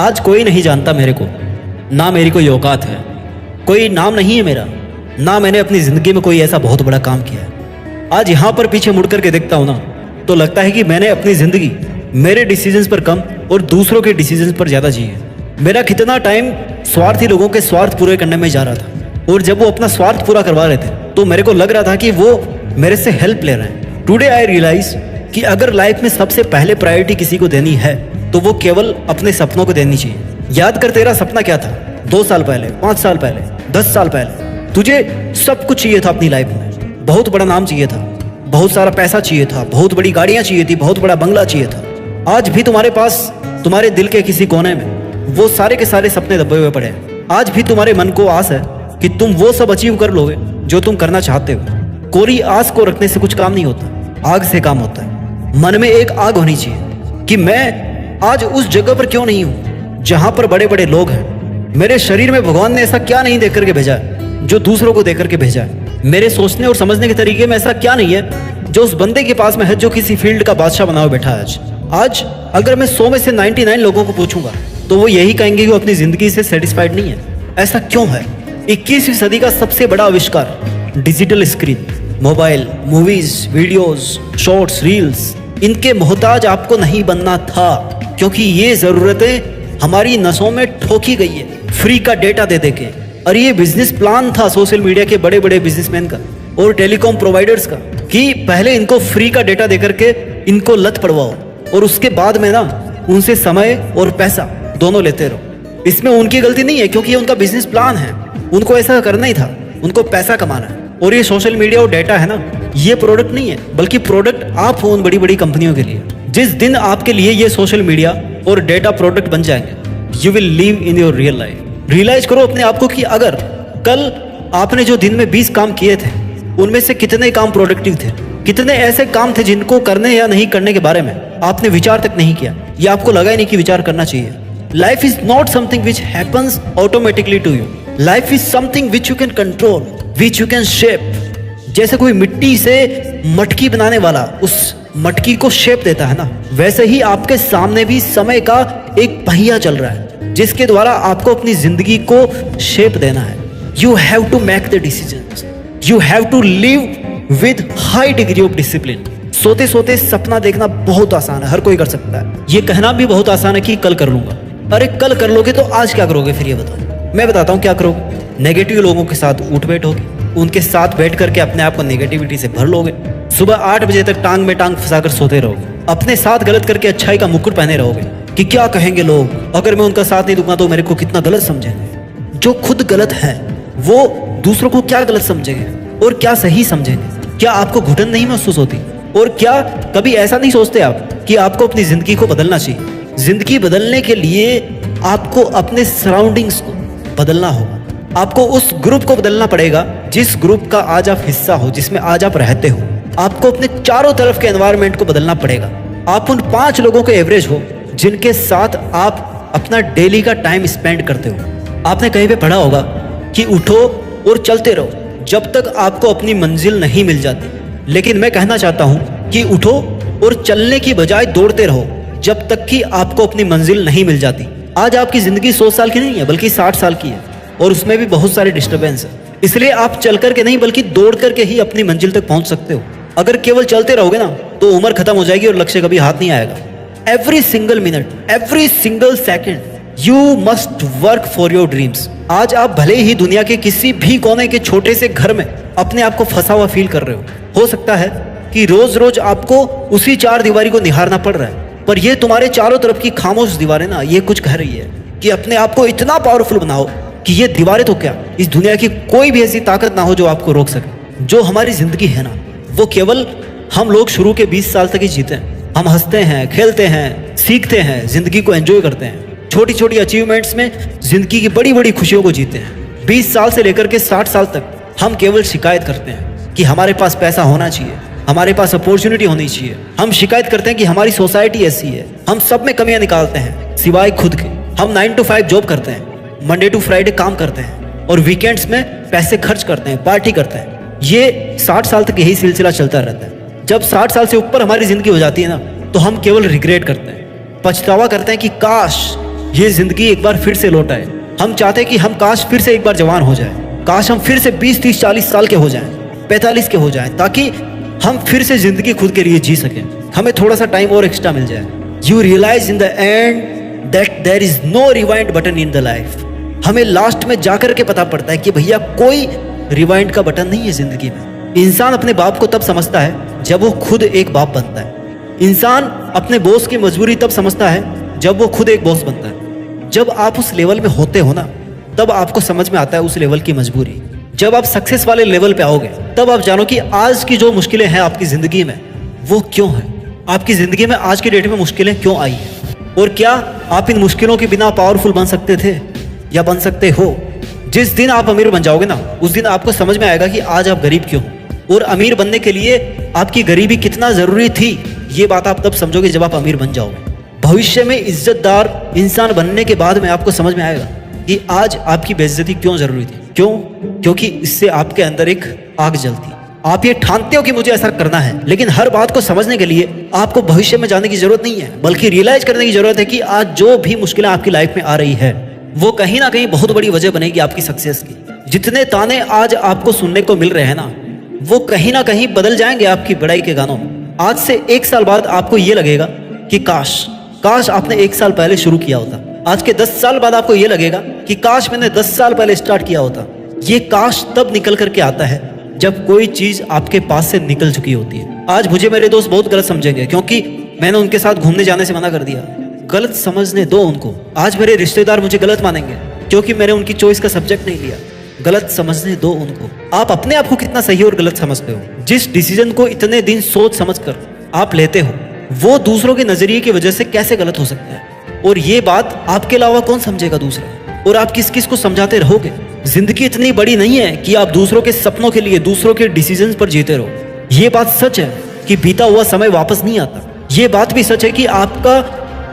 आज कोई नहीं जानता मेरे को, ना मेरी कोई औकात है, कोई नाम नहीं है मेरा, ना मैंने अपनी ज़िंदगी में कोई ऐसा बहुत बड़ा काम किया है। आज यहाँ पर पीछे मुड़ करके देखता हूँ ना, तो लगता है कि मैंने अपनी ज़िंदगी मेरे डिसीजंस पर कम और दूसरों के डिसीजंस पर ज़्यादा जी है। मेरा कितना टाइम स्वार्थी लोगों के स्वार्थ पूरे करने में जा रहा था, और जब वो अपना स्वार्थ पूरा करवा रहे थे तो मेरे को लग रहा था कि वो मेरे से हेल्प ले रहे हैं। टुडे आई रियलाइज कि अगर लाइफ में सबसे पहले प्रायोरिटी किसी को देनी है तो वो केवल अपने सपनों को देनी चाहिए। याद कर, तेरा सपना क्या था 2 साल पहले, 5 साल पहले, 10 साल पहले? तुझे सब कुछ चाहिए था अपनी लाइफ में। बहुत बड़ा नाम चाहिए था, बहुत सारा पैसा चाहिए था, बहुत बड़ी गाड़ियां चाहिए थी, बहुत बड़ा बंगला चाहिए था। आज भी तुम्हारे पास तुम्हारे दिल के किसी कोने में वो सारे के सारे सपने दबे हुए पड़े हैं। आज भी तुम्हारे मन को आस है कि तुम वो सब अचीव कर लोगे जो तुम करना चाहते हो। कोरी आस को रखने से कुछ काम नहीं होता, आग से काम होता है। मन में एक आग होनी चाहिए कि मैं आज उस जगह पर क्यों नहीं हूं जहां पर बड़े बड़े लोग हैं। मेरे शरीर में भगवान ने ऐसा क्या नहीं देकर के भेजा है जो दूसरों को देकर के भेजा है। मेरे सोचने और समझने के तरीके में ऐसा क्या नहीं है जो उस बंदे के पास में है जो किसी फील्ड का बादशाह बना हुआ बैठा है। आज अगर मैं 100 में से 99 लोगों को पूछूंगा तो वो यही कहेंगे कि वो अपनी जिंदगी से सेटिस्फाइड नहीं है। ऐसा क्यों है? 21वीं सदी का सबसे बड़ा आविष्कार digital screen, mobile, movies, videos, shorts, reels, इनके मोहताज आपको नहीं बनना था, क्योंकि ये जरूरतें हमारी नसों में ठोकी गई है फ्री का डेटा दे देके। और ये बिजनेस प्लान था सोशल मीडिया के बड़े बड़े बिजनेसमैन का और टेलीकॉम प्रोवाइडर्स का कि पहले इनको फ्री का डेटा देकर के इनको लत पड़वाओ और उसके बाद में ना उनसे समय और पैसा दोनों लेते रहो। इसमें उनकी गलती नहीं है, क्योंकि ये उनका बिजनेस प्लान है, उनको ऐसा करना ही था, उनको पैसा कमाना है। और ये सोशल मीडिया और डेटा है ना, ये प्रोडक्ट नहीं है, बल्कि प्रोडक्ट आप हो उन बड़ी बड़ी कंपनियों के लिए। जिस दिन आपके लिए ये सोशल मीडिया और डेटा प्रोडक्ट बन जाएंगे, you will live in your real life. Realise करो अपने आप को कि अगर कल आपने जो दिन में 20 काम किए थे उनमें से कितने काम प्रोडक्टिव थे, कितने ऐसे काम थे जिनको करने या नहीं करने के बारे में आपने विचार तक नहीं किया, या आपको लगा ही नहीं कि विचार करना चाहिए। Life is not something which happens automatically to you. Life is something which you can control, which you can shape. जैसे कोई मिट्टी से मटकी बनाने वाला उस मटकी को शेप देता है ना, वैसे ही आपके सामने भी समय का एक पहिया चल रहा है जिसके द्वारा आपको अपनी जिंदगी को शेप देना है। You have to make the decisions, you have to live with high degree of discipline. सोते सोते सपना देखना बहुत आसान है, हर कोई कर सकता है। ये कहना भी बहुत आसान है कि कल कर लूंगा। अरे कल कर लोगे तो आज क्या करोगे फिर? ये बताओ। मैं बताता हूँ क्या करोगे। नेगेटिव लोगों के साथ उठ बैठ होगे, उनके साथ बैठ करके अपने आप को नेगेटिविटी से भर लोगे। सुबह 8 बजे तक टांग में टांग फंसाकर सोते रहोगे, अपने साथ गलत करके अच्छाई का मुकुट पहने रहोगे कि क्या कहेंगे लोग, अगर मैं उनका साथ नहीं दूंगा तो मेरे को कितना गलत समझेंगे। जो खुद गलत है वो दूसरों को क्या गलत समझेंगे और क्या सही समझेंगे? क्या आपको घुटन नहीं महसूस होती? और क्या कभी ऐसा नहीं सोचते आप कि आपको अपनी जिंदगी को बदलना चाहिए? जिंदगी बदलने के लिए आपको अपने सराउंडिंग्स को बदलना होगा। आपको उस ग्रुप को बदलना पड़ेगा जिस ग्रुप का आज आप हिस्सा हो, जिसमें आज आप रहते हो। आपको अपने चारों तरफ के एनवायरनमेंट को बदलना पड़ेगा। आप उन 5 लोगों के एवरेज हो जिनके साथ आप अपना डेली का टाइम स्पेंड करते हो। आपने कहीं पे पढ़ा होगा कि उठो और चलते रहो जब तक आपको अपनी मंजिल नहीं मिल जाती। लेकिन मैं कहना चाहता हूँ कि उठो और चलने की बजाय दौड़ते रहो जब तक कि आपको अपनी मंजिल नहीं मिल जाती। आज आपकी जिंदगी 100 साल की नहीं है बल्कि 60 साल की है, और उसमें भी बहुत सारे डिस्टर्बेंस है। इसलिए आप चल करके नहीं बल्कि दौड़ करके ही अपनी मंजिल तक पहुंच सकते हो। अगर केवल चलते रहोगे ना तो उम्र खत्म हो जाएगी और लक्ष्य कभी हाथ नहीं आएगा। Every single minute, every single second you must work for your dreams. आज आप भले ही दुनिया के किसी भी कोने के छोटे से घर में अपने आप को फंसा हुआ फील कर रहे हो सकता है कि रोज रोज आपको उसी 4 दीवारी को निहारना पड़ रहा है, पर ये तुम्हारे चारों तरफ की खामोश दीवारें ना ये कुछ कह रही है कि अपने आप को इतना पावरफुल बनाओ कि ये दीवारें तो क्या, इस दुनिया की कोई भी ऐसी ताकत ना हो जो आपको रोक सके। जो हमारी जिंदगी है ना, वो केवल हम लोग शुरू के 20 साल तक ही जीते हैं। हम हंसते हैं, खेलते हैं, सीखते हैं, जिंदगी को एंजॉय करते हैं, छोटी छोटी अचीवमेंट्स में जिंदगी की बड़ी बड़ी खुशियों को जीते हैं। 20 साल से लेकर के 60 साल तक हम केवल शिकायत करते हैं कि हमारे पास पैसा होना चाहिए, हमारे पास अपॉर्चुनिटी होनी चाहिए। हम शिकायत करते हैं कि हमारी सोसाइटी ऐसी है। हम सब में कमियां निकालते हैं सिवाय खुद के। हम 9 to 5 जॉब करते हैं, मंडे टू फ्राइडे काम करते हैं और वीकेंड्स में पैसे खर्च करते हैं, पार्टी करते हैं। ये 60 साल तक यही सिलसिला चलता रहता है। जब 60 साल से ऊपर हमारी जिंदगी हो जाती है ना, तो हम केवल रिग्रेट करते हैं, पछतावा करते हैं कि काश ये जिंदगी एक बार फिर से लौट आए। हम चाहते कि हम काश फिर से एक बार जवान हो जाए, काश हम फिर से 20, 30, 40 साल के हो जाएं, 45 के हो जाएं, ताकि हम फिर से जिंदगी खुद के लिए जी सकें। हमें थोड़ा सा टाइम और एक्स्ट्रा मिल जाए। You realise in the end that there is no rewind button in the life. हमें लास्ट में जाकर के पता पड़ता है कि भैया कोई रिवाइंड का बटन नहीं है जिंदगी में। इंसान अपने बाप को तब समझता है जब वो खुद एक बाप बनता है। इंसान अपने बॉस की मजबूरी तब समझता है जब वो खुद एक बॉस बनता है। जब आप उस लेवल में होते हो ना, तब आपको समझ में आता है उस लेवल की मजबूरी। जब आप सक्सेस वाले लेवल पे आओगे, तब आप जानो कि आज की जो मुश्किलें हैं आपकी जिंदगी में, वो क्यों है। आपकी जिंदगी में आज की डेट में मुश्किलें क्यों आई हैं, और क्या आप इन मुश्किलों के बिना पावरफुल बन सकते थे या बन सकते हो। जिस दिन आप अमीर बन जाओगे ना, उस दिन आपको समझ में आएगा कि आज आप गरीब क्यों हो, और अमीर बनने के लिए आपकी गरीबी कितना जरूरी थी। ये बात आप तब समझोगे जब आप अमीर बन जाओगे। भविष्य में इज्जतदार इंसान बनने के बाद में आपको समझ में आएगा कि आज आपकी बेइज्जती क्यों जरूरी थी। क्यों? क्योंकि इससे आपके अंदर एक आग जलती। आप ये ठानते हो कि मुझे ऐसा करना है, लेकिन हर बात को समझने के लिए आपको भविष्य में जाने की जरूरत नहीं है, बल्कि रियलाइज करने की जरूरत है कि आज जो भी मुश्किलें आपकी लाइफ में आ रही है, वो कहीं ना कहीं बहुत बड़ी वजह बनेगी आपकी सक्सेस की। जितने ताने आज आपको सुनने को मिल रहे हैं ना, वो कहीं ना कहीं बदल जाएंगे आपकी बड़ाई के गानों में। आज से 1 साल बाद आपको ये लगेगा कि काश आपने 1 साल पहले शुरू किया होता। आज के 10 साल बाद आपको ये लगेगा कि काश मैंने 10 साल पहले स्टार्ट किया होता। ये काश तब निकल करके आता है जब कोई चीज आपके पास से निकल चुकी होती है। आज मुझे मेरे दोस्त बहुत गलत समझेंगे क्योंकि मैंने उनके साथ घूमने जाने से मना कर दिया। गलत समझने दो उनको। आज मेरे रिश्तेदार मुझे गलत मानेंगे क्योंकि मैंने उनकी चॉइस का सब्जेक्ट नहीं लिया। गलत समझने दो उनको। आप अपने आप को कितना सही और गलत समझते हो। जिस डिसीजन को इतने दिन सोच समझ कर आप लेते हो, वो दूसरों के नजरिए की वजह से कैसे गलत हो सकता है, और ये बात आपके अलावा कौन समझेगा दूसरा, और आप किस किस को समझाते रहोगे। जिंदगी इतनी बड़ी नहीं है कि आप दूसरों के सपनों के लिए दूसरों के डिसीजन पर जीते रहो। ये बात सच है कि बीता हुआ समय वापस नहीं आता। ये बात भी सच है कि आपका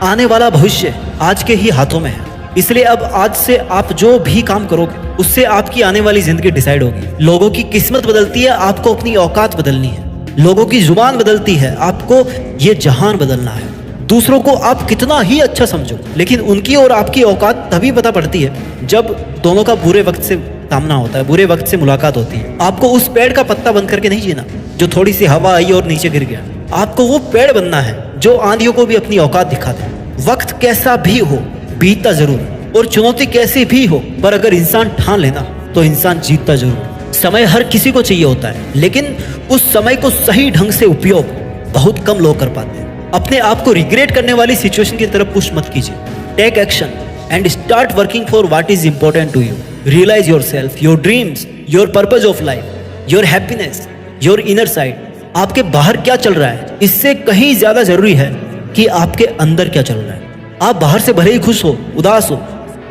आने वाला भविष्य आज के ही हाथों में है। इसलिए अब आज से आप जो भी काम करोगे, उससे आपकी आने वाली जिंदगी डिसाइड होगी। लोगों की किस्मत बदलती है, आपको अपनी औकात बदलनी है। लोगों की जुबान बदलती है, आपको ये जहान बदलना है। दूसरों को आप कितना ही अच्छा समझो, लेकिन उनकी और आपकी औकात तभी पता पड़ती है जब दोनों का बुरे वक्त से सामना होता है, बुरे वक्त से मुलाकात होती है। आपको उस पेड़ का पत्ता बन करके नहीं जीना जो थोड़ी सी हवा आई और नीचे गिर गया। आपको वो पेड़ बनना है जो आंधियों को भी अपनी औकात दिखा दे। वक्त कैसा भी हो, बीतता जरूर, और चुनौती कैसी भी हो, पर अगर इंसान ठान लेना तो इंसान जीतता जरूर। समय हर किसी को चाहिए होता है, लेकिन उस समय को सही ढंग से उपयोग बहुत कम लोग कर पाते हैं। अपने आप को रिग्रेट करने वाली सिचुएशन की तरफ पुश मत कीजिए। Take action and start working for what is important to you. Realise your self, your dreams, your purpose of life, your happiness, your inner side. आपके बाहर क्या चल रहा है, इससे कहीं ज्यादा जरूरी है कि आपके अंदर क्या चल रहा है। आप बाहर से भले ही खुश हो, उदास हो,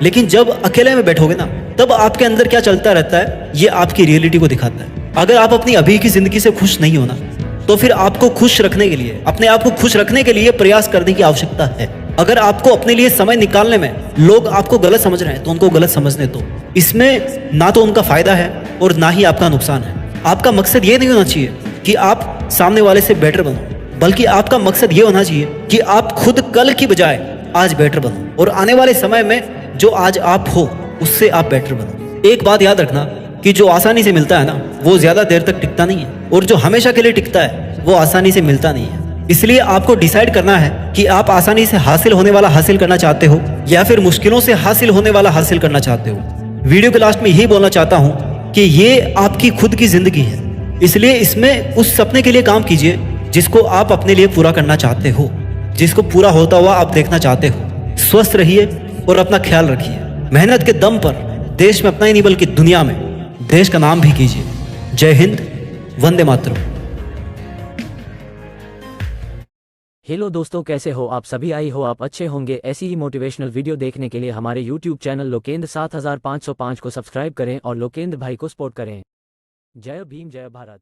लेकिन जब अकेले में बैठोगे ना, तब आपके अंदर क्या चलता रहता है, ये आपकी रियलिटी को दिखाता है। अगर आप अपनी अभी की जिंदगी से खुश नहीं हो ना, तो फिर आपको खुश रखने के लिए, अपने आप को खुश रखने के लिए प्रयास करने की आवश्यकता है। अगर आपको अपने लिए समय निकालने में लोग आपको गलत समझ रहे हैं, तो उनको गलत समझने दो। इसमें ना तो उनका फायदा है और ना ही आपका नुकसान है। आपका मकसद ये नहीं होना चाहिए कि आप सामने वाले से बेटर बनो, बल्कि आपका मकसद ये होना चाहिए कि आप खुद कल की बजाय आज बेटर बनो, और आने वाले समय में जो आज आप हो उससे आप बेटर बनो। एक बात याद रखना कि जो आसानी से मिलता है ना, वो ज्यादा देर तक टिकता नहीं है, और जो हमेशा के लिए टिकता है वो आसानी से मिलता नहीं है। इसलिए आपको डिसाइड करना है कि आप आसानी से हासिल होने वाला हासिल करना चाहते हो या फिर मुश्किलों से हासिल होने वाला हासिल करना चाहते हो। वीडियो के लास्ट में यही बोलना चाहता हूँ कि ये आपकी खुद की जिंदगी है, इसलिए इसमें उस सपने के लिए काम कीजिए जिसको आप अपने लिए पूरा करना चाहते हो, जिसको पूरा होता हुआ आप देखना चाहते हो। स्वस्थ रहिए और अपना ख्याल रखिए। मेहनत के दम पर देश में अपना ही नहीं बल्कि दुनिया में देश का नाम भी कीजिए। जय हिंद, वंदे मातरम। हेलो दोस्तों, कैसे हो आप सभी? आई हो आप अच्छे होंगे। ऐसी ही मोटिवेशनल वीडियो देखने के लिए हमारे YouTube चैनल लोकेंद्र 7505 को सब्सक्राइब करें और लोकेंद्र भाई को सपोर्ट करें। जय भीम, जय भारत।